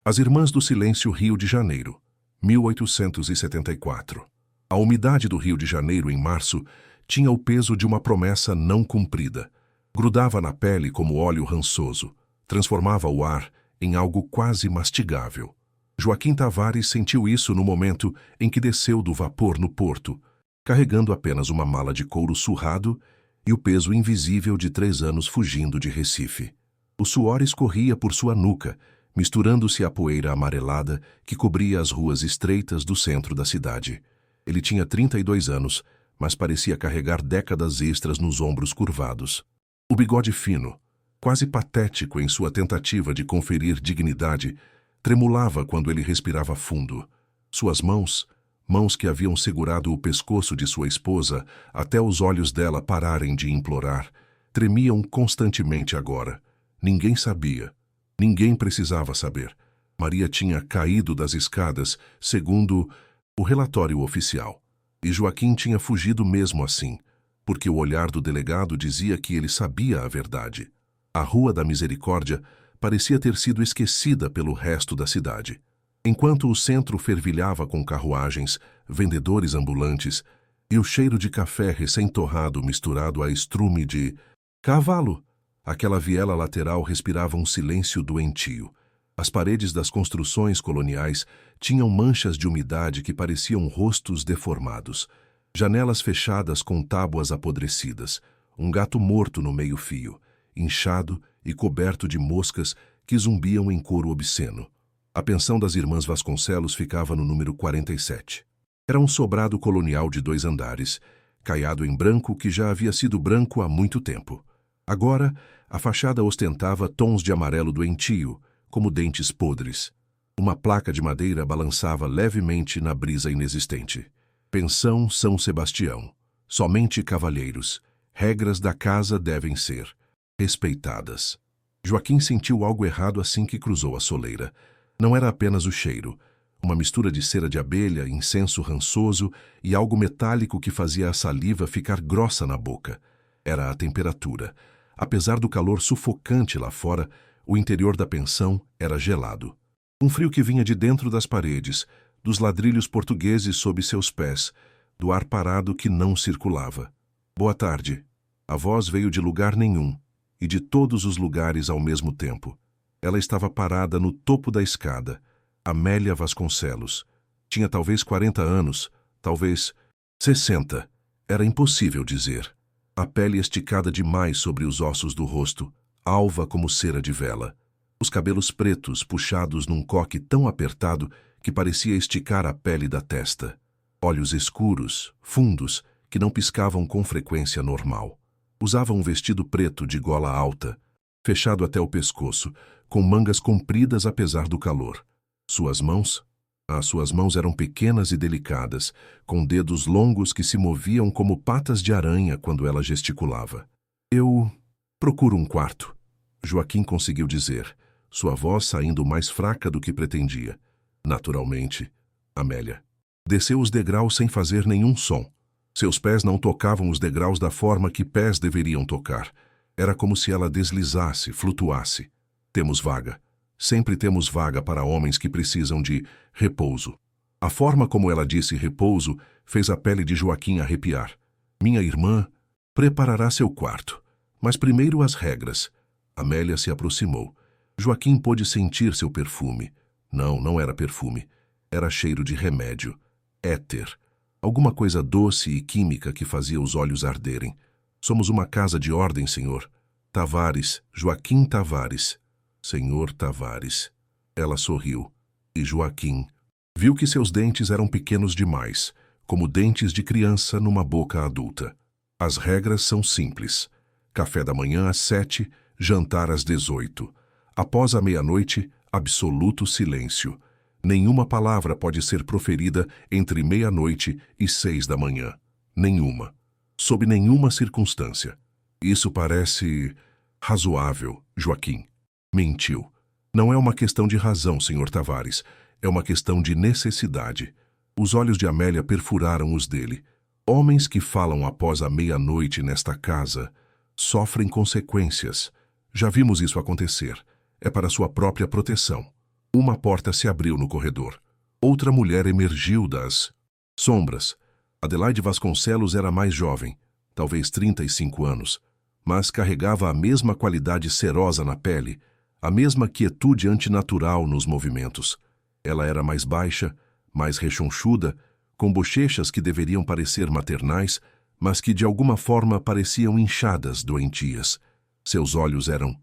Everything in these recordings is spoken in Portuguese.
As Irmãs do Silêncio, Rio de Janeiro, 1874. A umidade do Rio de Janeiro em março tinha o peso de uma promessa não cumprida. Grudava na pele como óleo rançoso, transformava o ar em algo quase mastigável. Joaquim Tavares sentiu isso no momento em que desceu do vapor no porto, carregando apenas uma mala de couro surrado e o peso invisível de 3 anos fugindo de Recife. O suor escorria por sua nuca, misturando-se à poeira amarelada que cobria as ruas estreitas do centro da cidade. Ele tinha 32 anos, mas parecia carregar décadas extras nos ombros curvados. O bigode fino, quase patético em sua tentativa de conferir dignidade, tremulava quando ele respirava fundo. Suas mãos que haviam segurado o pescoço de sua esposa até os olhos dela pararem de implorar, tremiam constantemente agora. Ninguém sabia. Ninguém precisava saber. Maria tinha caído das escadas, segundo o relatório oficial. E Joaquim tinha fugido mesmo assim, porque o olhar do delegado dizia que ele sabia a verdade. A Rua da Misericórdia parecia ter sido esquecida pelo resto da cidade. Enquanto o centro fervilhava com carruagens, vendedores ambulantes e o cheiro de café recém-torrado misturado a estrume de cavalo, aquela viela lateral respirava um silêncio doentio. As paredes das construções coloniais tinham manchas de umidade que pareciam rostos deformados, janelas fechadas com tábuas apodrecidas, um gato morto no meio-fio, inchado e coberto de moscas que zumbiam em coro obsceno. A pensão das Irmãs Vasconcelos ficava no número 47. Era um sobrado colonial de 2 andares, caiado em branco que já havia sido branco há muito tempo. Agora, a fachada ostentava tons de amarelo doentio, como dentes podres. Uma placa de madeira balançava levemente na brisa inexistente. Pensão São Sebastião. Somente cavalheiros. Regras da casa devem ser respeitadas. Joaquim sentiu algo errado assim que cruzou a soleira. Não era apenas o cheiro. Uma mistura de cera de abelha, incenso rançoso e algo metálico que fazia a saliva ficar grossa na boca. Era a temperatura. Apesar do calor sufocante lá fora, o interior da pensão era gelado. Um frio que vinha de dentro das paredes, dos ladrilhos portugueses sob seus pés, do ar parado que não circulava. Boa tarde. A voz veio de lugar nenhum, e de todos os lugares ao mesmo tempo. Ela estava parada no topo da escada. Amélia Vasconcelos. Tinha talvez 40 anos, talvez 60. Era impossível dizer. A pele esticada demais sobre os ossos do rosto, alva como cera de vela. Os cabelos pretos puxados num coque tão apertado que parecia esticar a pele da testa. Olhos escuros, fundos, que não piscavam com frequência normal. Usava um vestido preto de gola alta, fechado até o pescoço, com mangas compridas apesar do calor. Suas mãos eram pequenas e delicadas, com dedos longos que se moviam como patas de aranha quando ela gesticulava. Eu procuro um quarto, Joaquim conseguiu dizer, sua voz saindo mais fraca do que pretendia. Naturalmente, Amélia desceu os degraus sem fazer nenhum som. Seus pés não tocavam os degraus da forma que pés deveriam tocar. Era como se ela deslizasse, flutuasse. Temos vaga. Sempre temos vaga para homens que precisam de repouso. A forma como ela disse repouso fez a pele de Joaquim arrepiar. Minha irmã preparará seu quarto. Mas primeiro as regras. Amélia se aproximou. Joaquim pôde sentir seu perfume. Não era perfume. Era cheiro de remédio. Éter. Alguma coisa doce e química que fazia os olhos arderem. Somos uma casa de ordem, senhor. Tavares, Joaquim Tavares. Senhor Tavares. Ela sorriu. E Joaquim viu que seus dentes eram pequenos demais, como dentes de criança numa boca adulta. As regras são simples. Café da manhã às 7, jantar às 18. Após a meia-noite, absoluto silêncio. Nenhuma palavra pode ser proferida entre meia-noite e 6 da manhã. Nenhuma. Sob nenhuma circunstância. Isso parece razoável, Joaquim. Mentiu. Não é uma questão de razão, senhor Tavares. É uma questão de necessidade. Os olhos de Amélia perfuraram os dele. Homens que falam após a meia-noite nesta casa sofrem consequências. Já vimos isso acontecer. É para sua própria proteção. Uma porta se abriu no corredor. Outra mulher emergiu das sombras. Adelaide Vasconcelos era mais jovem, talvez 35 anos, mas carregava a mesma qualidade serosa na pele, a mesma quietude antinatural nos movimentos. Ela era mais baixa, mais rechonchuda, com bochechas que deveriam parecer maternais, mas que de alguma forma pareciam inchadas, doentias. Seus olhos eram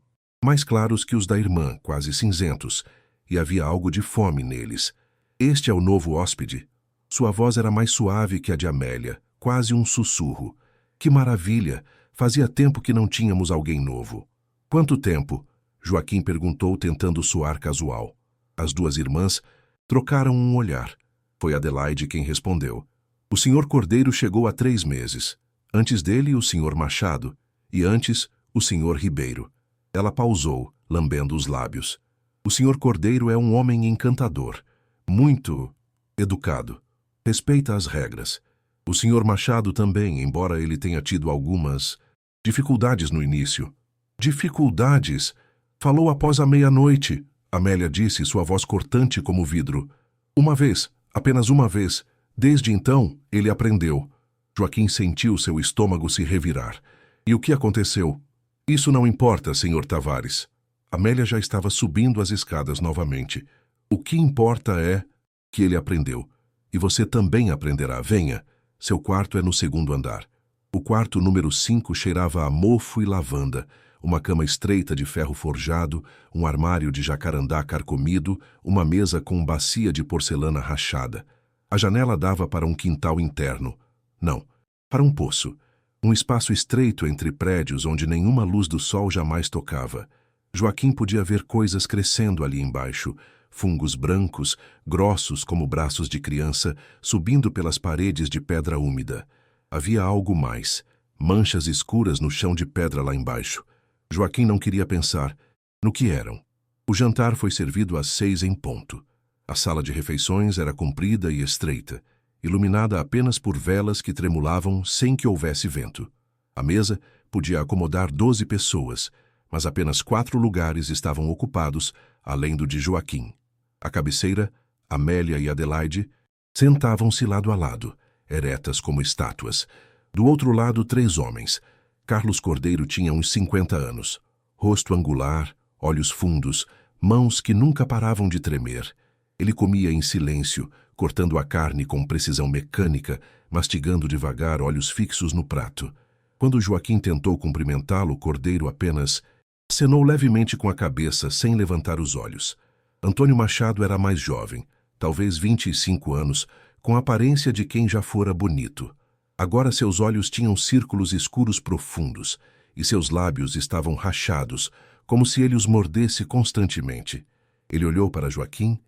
mais claros que os da irmã, quase cinzentos, e havia algo de fome neles. Este é o novo hóspede. Sua voz era mais suave que a de Amélia, quase um sussurro. Que maravilha! Fazia tempo que não tínhamos alguém novo. Quanto tempo? Joaquim perguntou, tentando soar casual. As duas irmãs trocaram um olhar. Foi Adelaide quem respondeu. O Sr. Cordeiro chegou há 3 meses. Antes dele, o Sr. Machado. E antes, o Sr. Ribeiro. Ela pausou, lambendo os lábios. O Sr. Cordeiro é um homem encantador, muito educado. Respeita as regras. O Sr. Machado também, embora ele tenha tido algumas dificuldades no início. Dificuldades? Falou após a meia-noite, Amélia disse, sua voz cortante como vidro. Uma vez, apenas uma vez. Desde então, ele aprendeu. Joaquim sentiu seu estômago se revirar. E o que aconteceu? Isso não importa, Sr. Tavares. Amélia já estava subindo as escadas novamente. O que importa é que ele aprendeu. E você também aprenderá. Venha. Seu quarto é no 2º andar. O quarto número 5 cheirava a mofo e lavanda. Uma cama estreita de ferro forjado, um armário de jacarandá carcomido, uma mesa com bacia de porcelana rachada. A janela dava para um quintal interno. Não, para um poço. Um espaço estreito entre prédios onde nenhuma luz do sol jamais tocava. Joaquim podia ver coisas crescendo ali embaixo. Fungos brancos, grossos como braços de criança, subindo pelas paredes de pedra úmida. Havia algo mais. Manchas escuras no chão de pedra lá embaixo. Joaquim não queria pensar no que eram. O jantar foi servido às 6 em ponto. A sala de refeições era comprida e estreita, iluminada apenas por velas que tremulavam sem que houvesse vento. A mesa podia acomodar 12 pessoas, mas apenas 4 lugares estavam ocupados, além do de Joaquim. À cabeceira, Amélia e Adelaide sentavam-se lado a lado, eretas como estátuas. Do outro lado, 3 homens. Carlos Cordeiro tinha uns 50 anos. Rosto angular, olhos fundos, mãos que nunca paravam de tremer. Ele comia em silêncio, cortando a carne com precisão mecânica, mastigando devagar, olhos fixos no prato. Quando Joaquim tentou cumprimentá-lo, Cordeiro apenas acenou levemente com a cabeça, sem levantar os olhos. Antônio Machado era mais jovem, talvez 25 anos, com a aparência de quem já fora bonito. Agora seus olhos tinham círculos escuros profundos, e seus lábios estavam rachados, como se ele os mordesse constantemente. Ele olhou para Joaquim.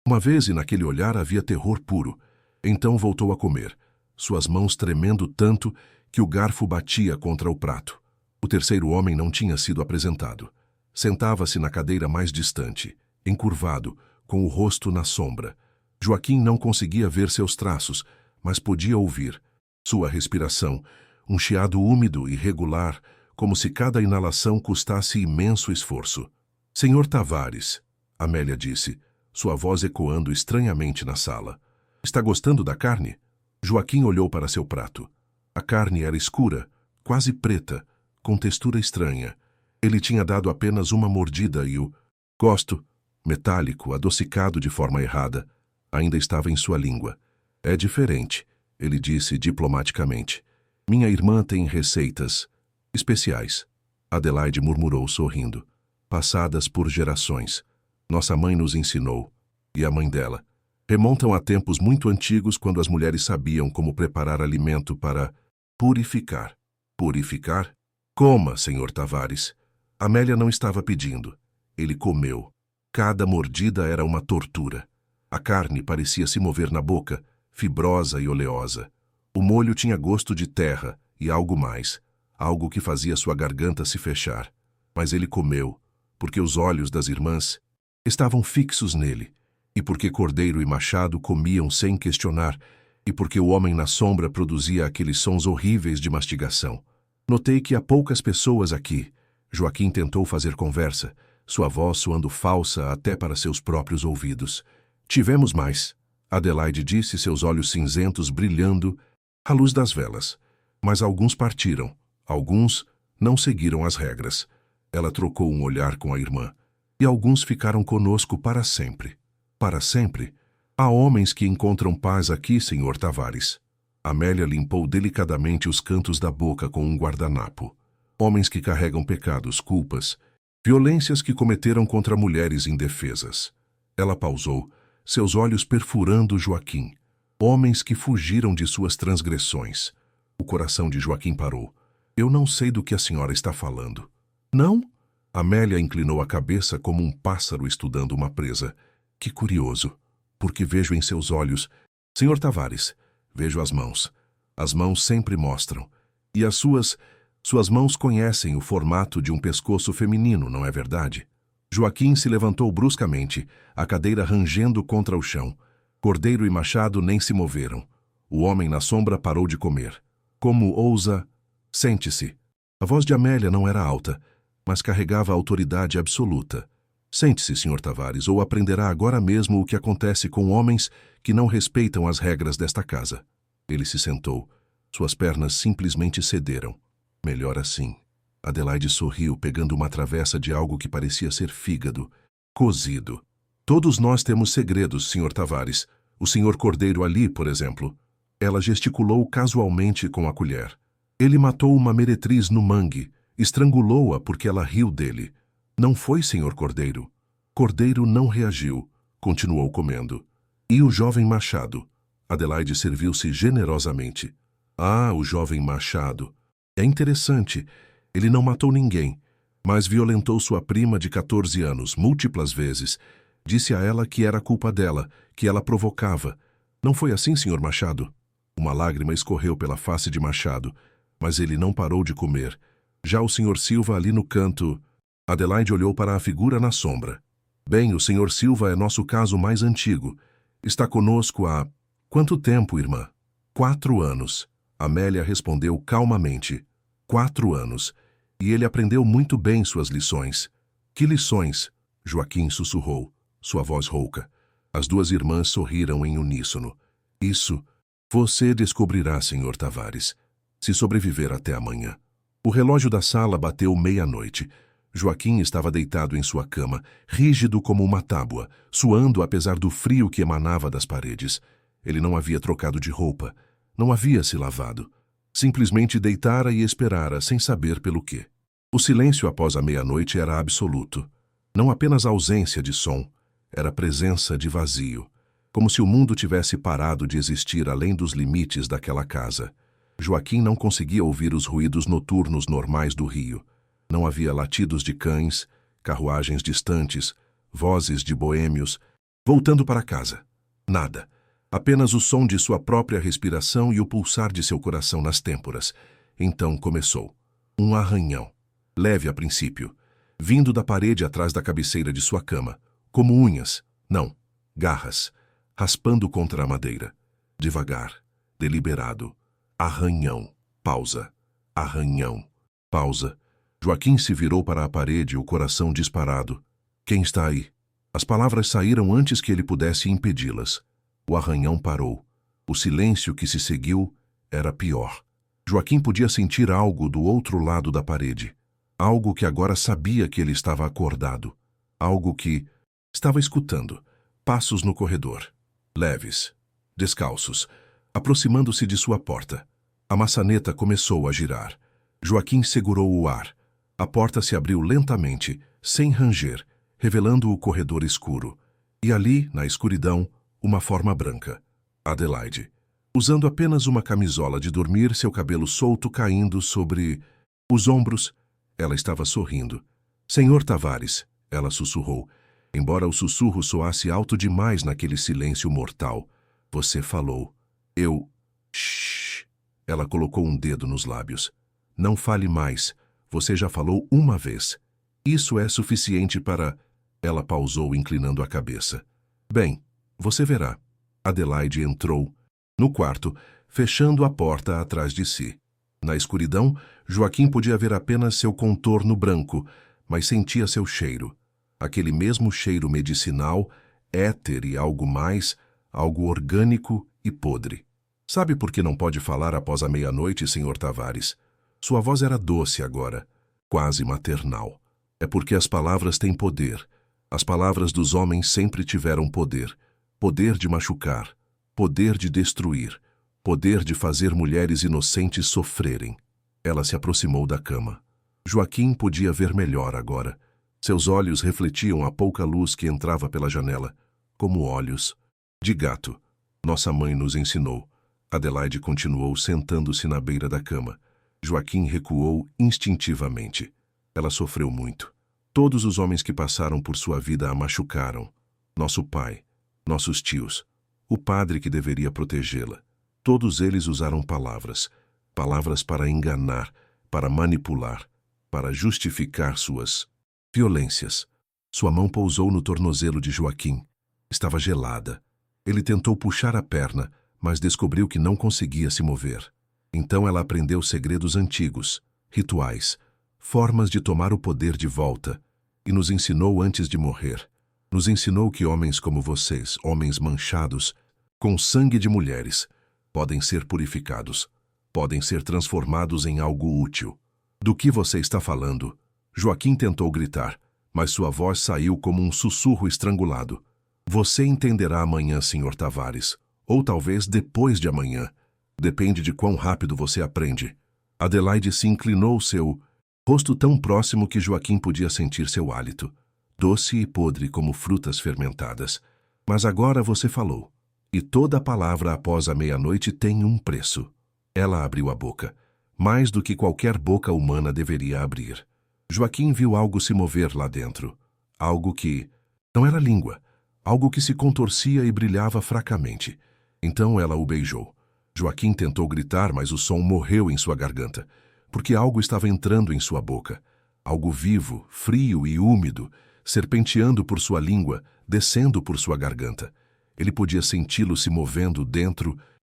Uma vez, e naquele olhar havia terror puro. Então voltou a comer, suas mãos tremendo tanto que o garfo batia contra o prato. O terceiro homem não tinha sido apresentado. Sentava-se na cadeira mais distante, encurvado, com o rosto na sombra. Joaquim não conseguia ver seus traços, mas podia ouvir sua respiração, um chiado úmido e regular, como se cada inalação custasse imenso esforço. Senhor Tavares, Amélia disse, sua voz ecoando estranhamente na sala. Está gostando da carne? Joaquim olhou para seu prato. A carne era escura, quase preta, com textura estranha. Ele tinha dado apenas uma mordida e o gosto, metálico, adocicado de forma errada, ainda estava em sua língua. É diferente, ele disse diplomaticamente. Minha irmã tem receitas especiais. Adelaide murmurou sorrindo. Passadas por gerações. Nossa mãe nos ensinou. E a mãe dela. Remontam a tempos muito antigos quando as mulheres sabiam como preparar alimento para purificar. Purificar? Coma, Sr. Tavares. Amélia não estava pedindo. Ele comeu. Cada mordida era uma tortura. A carne parecia se mover na boca, fibrosa e oleosa. O molho tinha gosto de terra e algo mais, algo que fazia sua garganta se fechar. Mas ele comeu, porque os olhos das irmãs estavam fixos nele, e porque Cordeiro e Machado comiam sem questionar, e porque o homem na sombra produzia aqueles sons horríveis de mastigação. Notei que há poucas pessoas aqui. Joaquim tentou fazer conversa, sua voz soando falsa até para seus próprios ouvidos. Tivemos mais, Adelaide disse, seus olhos cinzentos brilhando à luz das velas. Mas alguns partiram, alguns não seguiram as regras. Ela trocou um olhar com a irmã. E alguns ficaram conosco para sempre. Para sempre? Há homens que encontram paz aqui, Sr. Tavares. Amélia limpou delicadamente os cantos da boca com um guardanapo. Homens que carregam pecados, culpas, violências que cometeram contra mulheres indefesas. Ela pausou, seus olhos perfurando Joaquim. Homens que fugiram de suas transgressões. O coração de Joaquim parou. Eu não sei do que a senhora está falando. Não? Amélia inclinou a cabeça como um pássaro estudando uma presa. Que curioso, porque vejo em seus olhos... Sr. Tavares, vejo as mãos. As mãos sempre mostram. E as suas mãos conhecem o formato de um pescoço feminino, não é verdade? Joaquim se levantou bruscamente, a cadeira rangendo contra o chão. Cordeiro e Machado nem se moveram. O homem na sombra parou de comer. Como ousa... Sente-se. A voz de Amélia não era alta, mas carregava autoridade absoluta. Sente-se, Sr. Tavares, ou aprenderá agora mesmo o que acontece com homens que não respeitam as regras desta casa. Ele se sentou. Suas pernas simplesmente cederam. Melhor assim. Adelaide sorriu, pegando uma travessa de algo que parecia ser fígado. Cozido. Todos nós temos segredos, Sr. Tavares. O Sr. Cordeiro ali, por exemplo. Ela gesticulou casualmente com a colher. Ele matou uma meretriz no mangue. Estrangulou-a porque ela riu dele. Não foi, Sr. Cordeiro. Cordeiro não reagiu. Continuou comendo. E o jovem Machado? Adelaide serviu-se generosamente. Ah, o jovem Machado. É interessante. Ele não matou ninguém, mas violentou sua prima de 14 anos, múltiplas vezes. Disse a ela que era culpa dela, que ela provocava. Não foi assim, Sr. Machado? Uma lágrima escorreu pela face de Machado, mas ele não parou de comer. Já o Sr. Silva ali no canto... Adelaide olhou para a figura na sombra. Bem, o Sr. Silva é nosso caso mais antigo. Está conosco há... Quanto tempo, irmã? 4 anos. Amélia respondeu calmamente. 4 anos. E ele aprendeu muito bem suas lições. Que lições? Joaquim sussurrou, sua voz rouca. As duas irmãs sorriram em uníssono. Isso você descobrirá, Sr. Tavares, se sobreviver até amanhã. O relógio da sala bateu 00:30. Joaquim estava deitado em sua cama, rígido como uma tábua, suando apesar do frio que emanava das paredes. Ele não havia trocado de roupa, não havia se lavado. Simplesmente deitara e esperara, sem saber pelo quê. O silêncio após a 00:30 era absoluto. Não apenas ausência de som, era presença de vazio. Como se o mundo tivesse parado de existir além dos limites daquela casa. Joaquim não conseguia ouvir os ruídos noturnos normais do rio. Não havia latidos de cães, carruagens distantes, vozes de boêmios, voltando para casa. Nada. Apenas o som de sua própria respiração e o pulsar de seu coração nas têmporas. Então começou. Um arranhão. Leve a princípio. Vindo da parede atrás da cabeceira de sua cama. Como unhas. Não. Garras. Raspando contra a madeira. Devagar. Deliberado. Arranhão. Pausa. Arranhão. Pausa. Joaquim se virou para a parede, o coração disparado. Quem está aí? As palavras saíram antes que ele pudesse impedi-las. O arranhão parou. O silêncio que se seguiu era pior. Joaquim podia sentir algo do outro lado da parede. Algo que agora sabia que ele estava acordado. Algo que estava escutando. Passos no corredor. Leves. Descalços. Aproximando-se de sua porta. A maçaneta começou a girar. Joaquim segurou o ar. A porta se abriu lentamente, sem ranger, revelando o corredor escuro. E ali, na escuridão, uma forma branca. Adelaide. Usando apenas uma camisola de dormir, seu cabelo solto caindo sobre os ombros, ela estava sorrindo. Sr. Tavares, ela sussurrou, embora o sussurro soasse alto demais naquele silêncio mortal. Você falou. Eu... Shhh. Ela colocou um dedo nos lábios. Não fale mais. Você já falou uma vez. Isso é suficiente para... Ela pausou, inclinando a cabeça. Bem, você verá. Adelaide entrou no quarto, fechando a porta atrás de si. Na escuridão, Joaquim podia ver apenas seu contorno branco, mas sentia seu cheiro. Aquele mesmo cheiro medicinal, éter e algo mais, algo orgânico e podre. Sabe por que não pode falar após a meia-noite, Sr. Tavares? Sua voz era doce agora, quase maternal. É porque as palavras têm poder. As palavras dos homens sempre tiveram poder. Poder de machucar, poder de destruir, poder de fazer mulheres inocentes sofrerem. Ela se aproximou da cama. Joaquim podia ver melhor agora. Seus olhos refletiam a pouca luz que entrava pela janela, como olhos de gato. Nossa mãe nos ensinou. Adelaide continuou sentando-se na beira da cama. Joaquim recuou instintivamente. Ela sofreu muito. Todos os homens que passaram por sua vida a machucaram. Nosso pai, nossos tios, o padre que deveria protegê-la. Todos eles usaram palavras. Palavras para enganar, para manipular, para justificar suas violências. Sua mão pousou no tornozelo de Joaquim. Estava gelada. Ele tentou puxar a perna, mas descobriu que não conseguia se mover. Então ela aprendeu segredos antigos, rituais, formas de tomar o poder de volta, e nos ensinou antes de morrer. Nos ensinou que homens como vocês, homens manchados, com sangue de mulheres, podem ser purificados, podem ser transformados em algo útil. Do que você está falando? Joaquim tentou gritar, mas sua voz saiu como um sussurro estrangulado. Você entenderá amanhã, Sr. Tavares, ou talvez depois de amanhã. Depende de quão rápido você aprende. Adelaide se inclinou, seu rosto tão próximo que Joaquim podia sentir seu hálito, doce e podre como frutas fermentadas. Mas agora você falou, e toda palavra após a meia-noite tem um preço. Ela abriu a boca, mais do que qualquer boca humana deveria abrir. Joaquim viu algo se mover lá dentro. Algo que não era língua, algo que se contorcia e brilhava fracamente. Então ela o beijou. Joaquim tentou gritar, mas o som morreu em sua garganta, porque algo estava entrando em sua boca. Algo vivo, frio e úmido, serpenteando por sua língua, descendo por sua garganta. Ele podia senti-lo se movendo dentro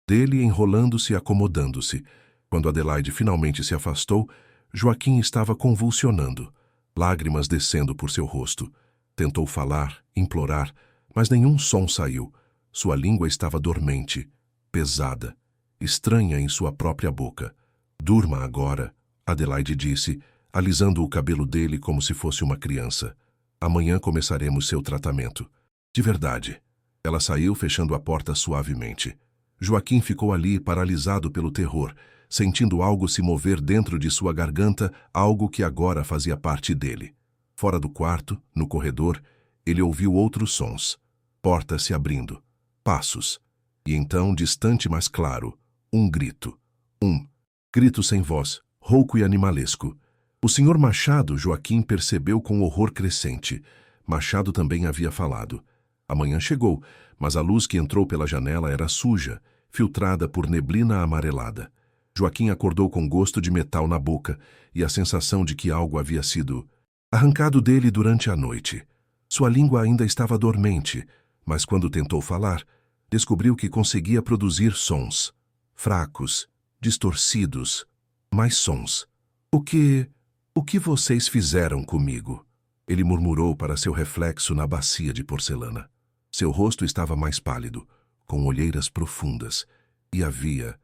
dele, enrolando-se e acomodando-se. Quando Adelaide finalmente se afastou, Joaquim estava convulsionando, lágrimas descendo por seu rosto. Tentou falar, implorar, mas nenhum som saiu. Sua língua estava dormente, pesada, estranha em sua própria boca. Durma agora, Adelaide disse, alisando o cabelo dele como se fosse uma criança. Amanhã começaremos seu tratamento. De verdade. Ela saiu fechando a porta suavemente. Joaquim ficou ali paralisado pelo terror, sentindo algo se mover dentro de sua garganta, algo que agora fazia parte dele. Fora do quarto, no corredor, ele ouviu outros sons. Portas se abrindo. Passos. E então, distante mas claro, um grito. Um grito sem voz, rouco e animalesco. O Sr. Machado, Joaquim percebeu com horror crescente. Machado também havia falado. A manhã chegou, mas a luz que entrou pela janela era suja, filtrada por neblina amarelada. Joaquim acordou com gosto de metal na boca e a sensação de que algo havia sido arrancado dele durante a noite. Sua língua ainda estava dormente, mas quando tentou falar, descobriu que conseguia produzir sons. Fracos, distorcidos, mas sons. O que vocês fizeram comigo? Ele murmurou para seu reflexo na bacia de porcelana. Seu rosto estava mais pálido, com olheiras profundas, e havia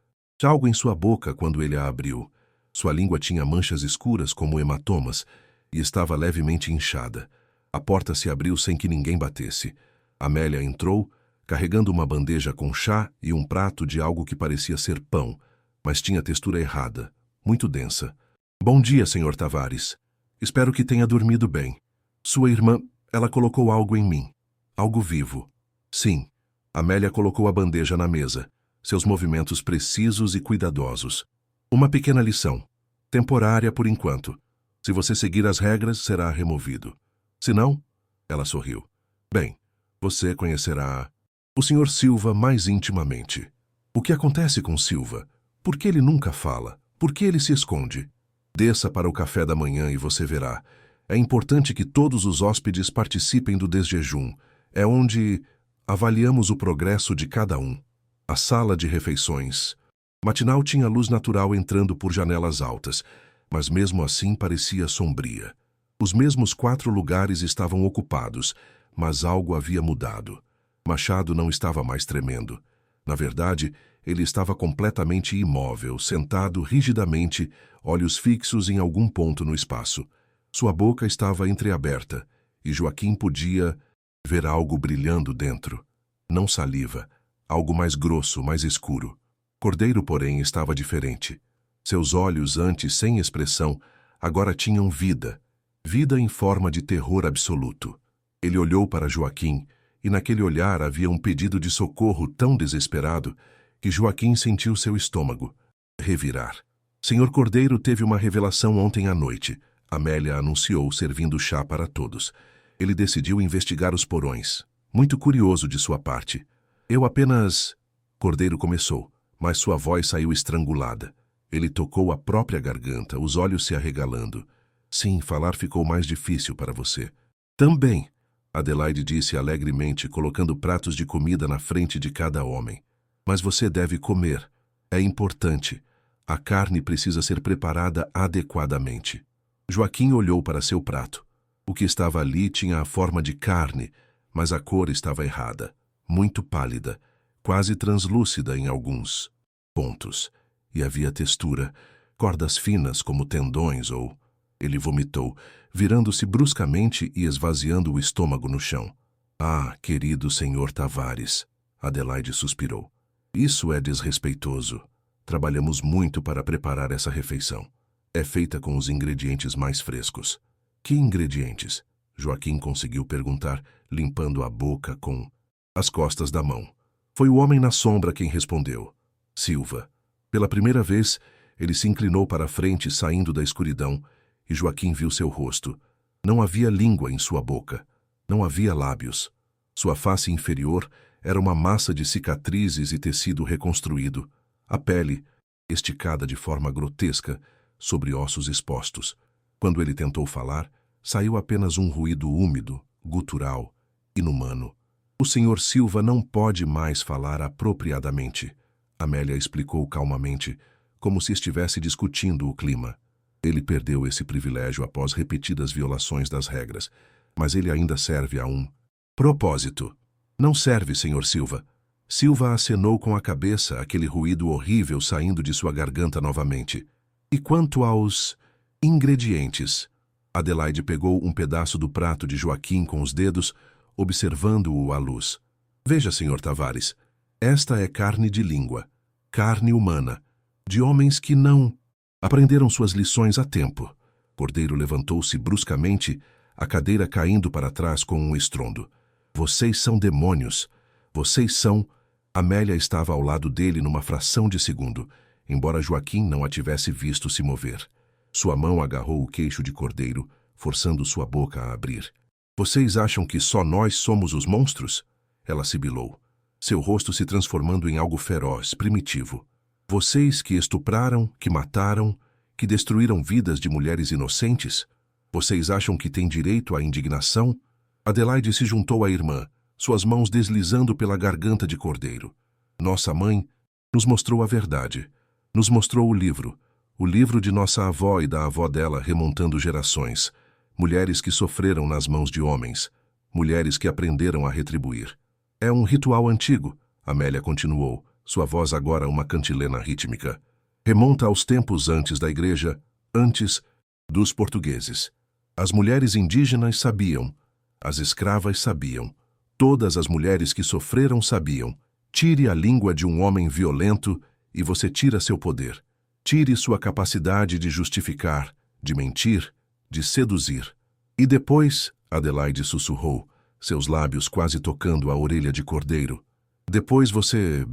algo em sua boca quando ele a abriu. Sua língua tinha manchas escuras como hematomas e estava levemente inchada. A porta se abriu sem que ninguém batesse. Amélia entrou, carregando uma bandeja com chá e um prato de algo que parecia ser pão, mas tinha textura errada, muito densa. Bom dia, Sr. Tavares. Espero que tenha dormido bem. Sua irmã, ela colocou algo em mim. Algo vivo. Sim. Amélia colocou a bandeja na mesa, seus movimentos precisos e cuidadosos. Uma pequena lição. Temporária por enquanto. Se você seguir as regras, será removido. Se não, ela sorriu. Bem, você conhecerá o Sr. Silva mais intimamente. O que acontece com Silva? Por que ele nunca fala? Por que ele se esconde? Desça para o café da manhã e você verá. É importante que todos os hóspedes participem do desjejum. É onde avaliamos o progresso de cada um. A sala de refeições matinal tinha luz natural entrando por janelas altas, mas mesmo assim parecia sombria. Os mesmos 4 lugares estavam ocupados, mas algo havia mudado. Machado não estava mais tremendo. Na verdade, ele estava completamente imóvel, sentado rigidamente, olhos fixos em algum ponto no espaço. Sua boca estava entreaberta, e Joaquim podia ver algo brilhando dentro. Não saliva, algo mais grosso, mais escuro. Cordeiro, porém, estava diferente. Seus olhos, antes sem expressão, agora tinham vida. Vida em forma de terror absoluto. Ele olhou para Joaquim, e naquele olhar havia um pedido de socorro tão desesperado que Joaquim sentiu seu estômago revirar. Senhor Cordeiro teve uma revelação ontem à noite. Amélia anunciou, servindo chá para todos. Ele decidiu investigar os porões. Muito curioso de sua parte. Eu apenas... Cordeiro começou, mas sua voz saiu estrangulada. Ele tocou a própria garganta, os olhos se arregalando. Sim, falar ficou mais difícil para você. Também, Adelaide disse alegremente, colocando pratos de comida na frente de cada homem. Mas você deve comer. É importante. A carne precisa ser preparada adequadamente. Joaquim olhou para seu prato. O que estava ali tinha a forma de carne, mas a cor estava errada. Muito pálida, quase translúcida em alguns pontos. E havia textura, cordas finas como tendões ou... Ele vomitou, virando-se bruscamente e esvaziando o estômago no chão. Ah, querido senhor Tavares, Adelaide suspirou. Isso é desrespeitoso. Trabalhamos muito para preparar essa refeição. É feita com os ingredientes mais frescos. Que ingredientes? Joaquim conseguiu perguntar, limpando a boca com as costas da mão. Foi o homem na sombra quem respondeu. Silva. Pela primeira vez, ele se inclinou para a frente, saindo da escuridão, e Joaquim viu seu rosto. Não havia língua em sua boca. Não havia lábios. Sua face inferior era uma massa de cicatrizes e tecido reconstruído. A pele, esticada de forma grotesca, sobre ossos expostos. Quando ele tentou falar, saiu apenas um ruído úmido, gutural, inumano. O senhor Silva não pode mais falar apropriadamente. Amélia explicou calmamente, como se estivesse discutindo o clima. Ele perdeu esse privilégio após repetidas violações das regras, mas ele ainda serve a um propósito. Não serve, senhor Silva. Silva acenou com a cabeça, aquele ruído horrível saindo de sua garganta novamente. E quanto aos ingredientes? Adelaide pegou um pedaço do prato de Joaquim com os dedos, observando-o à luz. Veja, senhor Tavares, esta é carne de língua, carne humana, de homens que não aprenderam suas lições a tempo. Cordeiro levantou-se bruscamente, a cadeira caindo para trás com um estrondo. Vocês são demônios. Vocês são... Amélia estava ao lado dele numa fração de segundo, embora Joaquim não a tivesse visto se mover. Sua mão agarrou o queixo de Cordeiro, forçando sua boca a abrir. Vocês acham que só nós somos os monstros? Ela sibilou, seu rosto se transformando em algo feroz, primitivo. Vocês que estupraram, que mataram, que destruíram vidas de mulheres inocentes? Vocês acham que têm direito à indignação? Adelaide se juntou à irmã, suas mãos deslizando pela garganta de Cordeiro. Nossa mãe nos mostrou a verdade. Nos mostrou o livro de nossa avó e da avó dela remontando gerações. Mulheres que sofreram nas mãos de homens. Mulheres que aprenderam a retribuir. É um ritual antigo, Amélia continuou, sua voz agora uma cantilena rítmica. Remonta aos tempos antes da igreja, antes dos portugueses. As mulheres indígenas sabiam, as escravas sabiam, todas as mulheres que sofreram sabiam. Tire a língua de um homem violento e você tira seu poder. Tire sua capacidade de justificar, de mentir, de seduzir. E depois, Adelaide sussurrou, seus lábios quase tocando a orelha de Cordeiro. Depois você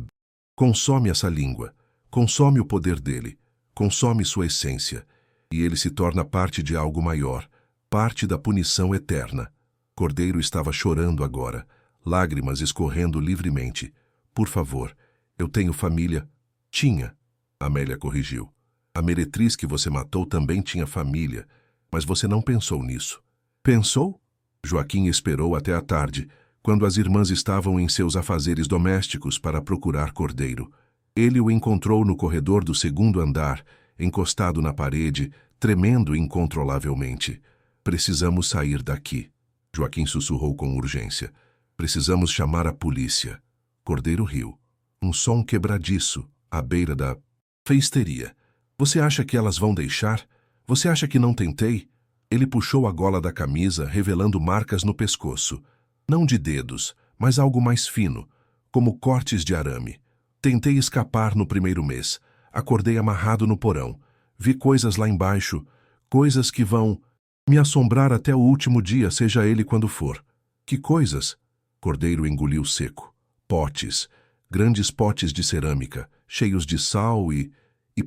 consome essa língua, consome o poder dele, consome sua essência, e ele se torna parte de algo maior, parte da punição eterna. Cordeiro estava chorando agora, lágrimas escorrendo livremente. Por favor, eu tenho família. Tinha, Amélia corrigiu. A meretriz que você matou também tinha família, mas você não pensou nisso. Pensou? Joaquim esperou até a tarde, quando as irmãs estavam em seus afazeres domésticos para procurar Cordeiro. Ele o encontrou no corredor do segundo andar, encostado na parede, tremendo incontrolavelmente. Precisamos sair daqui. Joaquim sussurrou com urgência. Precisamos chamar a polícia. Cordeiro riu. Um som quebradiço, à beira da feisteria. Você acha que elas vão deixar? Você acha que não tentei? Ele puxou a gola da camisa, revelando marcas no pescoço. Não de dedos, mas algo mais fino, como cortes de arame. Tentei escapar no primeiro mês. Acordei amarrado no porão. Vi coisas lá embaixo, coisas que vão me assombrar até o último dia, seja ele quando for. Que coisas? Cordeiro engoliu seco. Potes, grandes potes de cerâmica, cheios de sal e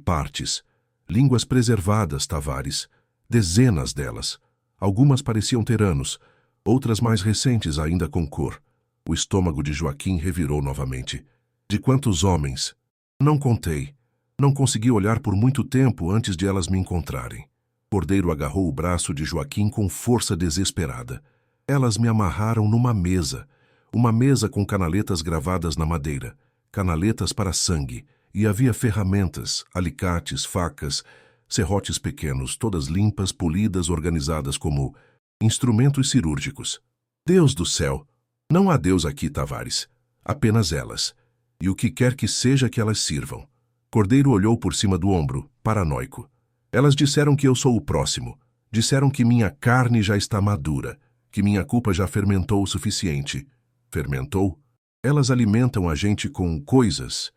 partes. Línguas preservadas, Tavares. Dezenas delas. Algumas pareciam ter anos, outras mais recentes ainda com cor. O estômago de Joaquim revirou novamente. De quantos homens? Não contei. Não consegui olhar por muito tempo antes de elas me encontrarem. Cordeiro agarrou o braço de Joaquim com força desesperada. Elas me amarraram numa mesa. Uma mesa com canaletas gravadas na madeira. Canaletas para sangue. E havia ferramentas, alicates, facas, serrotes pequenos, todas limpas, polidas, organizadas como instrumentos cirúrgicos. Deus do céu! Não há Deus aqui, Tavares. Apenas elas. E o que quer que seja que elas sirvam. Cordeiro olhou por cima do ombro, paranoico. Elas disseram que eu sou o próximo. Disseram que minha carne já está madura, que minha culpa já fermentou o suficiente. Fermentou? Elas alimentam a gente com coisas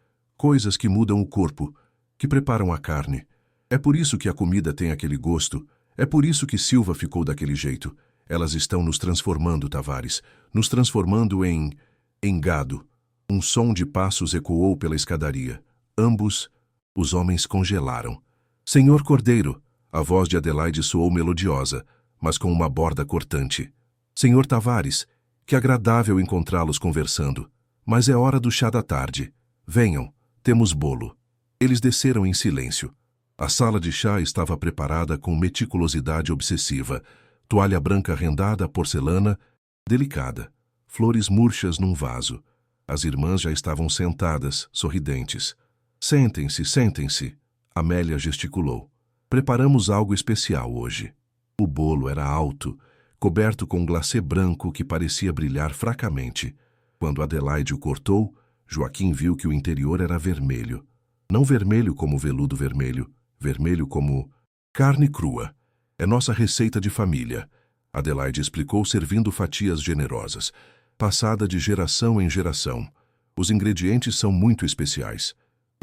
que mudam o corpo, que preparam a carne. É por isso que a comida tem aquele gosto. É por isso que Silva ficou daquele jeito. Elas estão nos transformando, Tavares. Nos transformando em gado. Um som de passos ecoou pela escadaria. Ambos, os homens congelaram. Senhor Cordeiro, a voz de Adelaide soou melodiosa, mas com uma borda cortante. Senhor Tavares, que agradável encontrá-los conversando. Mas é hora do chá da tarde. Venham, temos bolo. Eles desceram em silêncio. A sala de chá estava preparada com meticulosidade obsessiva. Toalha branca rendada, porcelana, delicada. Flores murchas num vaso. As irmãs já estavam sentadas, sorridentes. Sentem-se, sentem-se. Amélia gesticulou. Preparamos algo especial hoje. O bolo era alto, coberto com glacê branco que parecia brilhar fracamente. Quando Adelaide o cortou, Joaquim viu que o interior era vermelho. Não vermelho como veludo vermelho, vermelho como carne crua. É nossa receita de família. Adelaide explicou servindo fatias generosas, passada de geração em geração. Os ingredientes são muito especiais.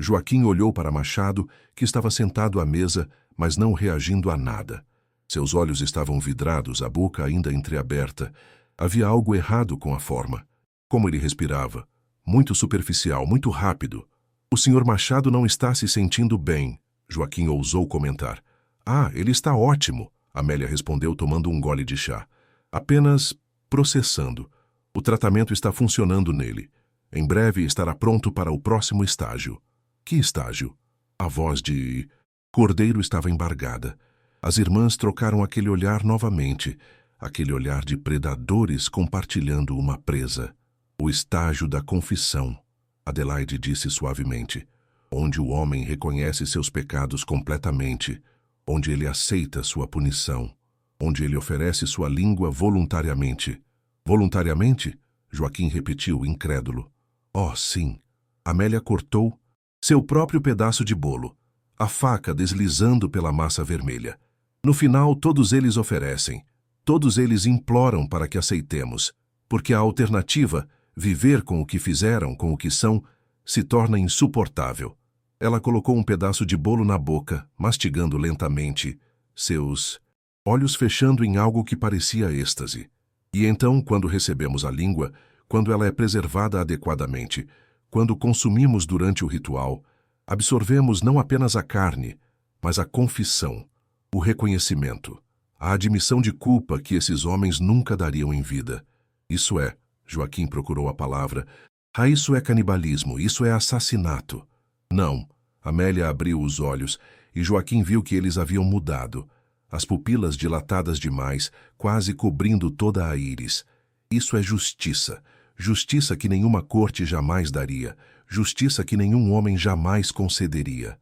Joaquim olhou para Machado, que estava sentado à mesa, mas não reagindo a nada. Seus olhos estavam vidrados, a boca ainda entreaberta. Havia algo errado com a forma. Como ele respirava. Muito superficial, muito rápido. O senhor Machado não está se sentindo bem, Joaquim ousou comentar. Ah, ele está ótimo, Amélia respondeu tomando um gole de chá. Apenas processando. O tratamento está funcionando nele. Em breve estará pronto para o próximo estágio. Que estágio? A voz de Cordeiro estava embargada. As irmãs trocaram aquele olhar novamente, aquele olhar de predadores compartilhando uma presa. O estágio da confissão, Adelaide disse suavemente, onde o homem reconhece seus pecados completamente, onde ele aceita sua punição, onde ele oferece sua língua voluntariamente. Voluntariamente? Joaquim repetiu, incrédulo. Oh, sim. Amélia cortou seu próprio pedaço de bolo, a faca deslizando pela massa vermelha. No final, todos eles oferecem, todos eles imploram para que aceitemos, porque a alternativa, viver com o que fizeram, com o que são, se torna insuportável. Ela colocou um pedaço de bolo na boca, mastigando lentamente, seus olhos fechando em algo que parecia êxtase. E então, quando recebemos a língua, quando ela é preservada adequadamente, quando consumimos durante o ritual, absorvemos não apenas a carne, mas a confissão, o reconhecimento, a admissão de culpa que esses homens nunca dariam em vida. Isso é, Joaquim procurou a palavra, isso é canibalismo, isso é assassinato. Não, Amélia abriu os olhos e Joaquim viu que eles haviam mudado, as pupilas dilatadas demais, quase cobrindo toda a íris. Isso é justiça, justiça que nenhuma corte jamais daria, justiça que nenhum homem jamais concederia.